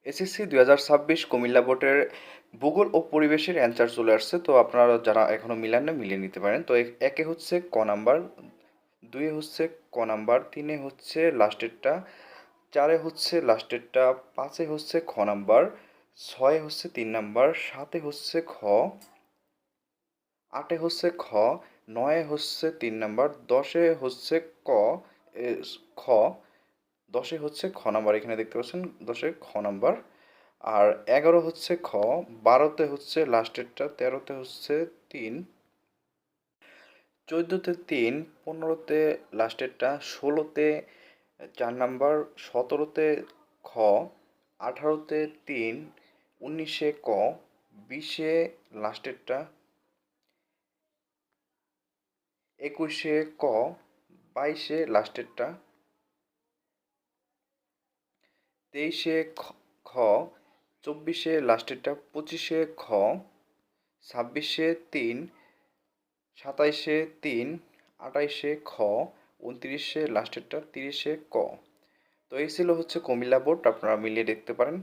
SSC ২০২৬ Comilla বোর্ডের ভূগোল ও পরিবেশের অ্যান্সার চলে আসছে। তো আপনারা যারা এখনও মিলান না মিলিয়ে নিতে পারেন। তো একে হচ্ছে ক নাম্বার, দুয়ে হচ্ছে ক নাম্বার, তিনে হচ্ছে লাস্টেরটা, চারে হচ্ছে লাস্টেরটা, পাঁচে হচ্ছে খ নাম্বার, ছয়ে হচ্ছে ৩ নাম্বার, সাতে হচ্ছে খ, আটে হচ্ছে খ, নয়ে হচ্ছে ৩ নাম্বার, দশে হচ্ছে ক, এ, খ, দশে হচ্ছে খ নাম্বার, এখানে দেখতে পাচ্ছেন দশে খ নাম্বার। আর ১১ হচ্ছে খ, ১২তে হচ্ছে লাস্টেরটা, ১৩তে হচ্ছে ৩, ১৪তে ৩, ১৫তে লাস্টেরটা, ১৬তে ৪ নাম্বার, ১৭তে খ, ১৮তে ৩, ১৯-এ ক, ২০-এ লাস্টেরটা, ২১-এ ক, ২২-এ লাস্টেরটা, ২৩-এ খ, ২৪-এ লাস্টেরটা, ২৫-এ খ, ২৬-এ ৩, ২৭-এ ৩, ২৮-এ খ, ২৯-এ লাস্টেরটা, ৩০-এ ক। তো এই ছিল হচ্ছে কুমিল্লা বোর্ড, আপনারা মিলিয়ে দেখতে পারেন।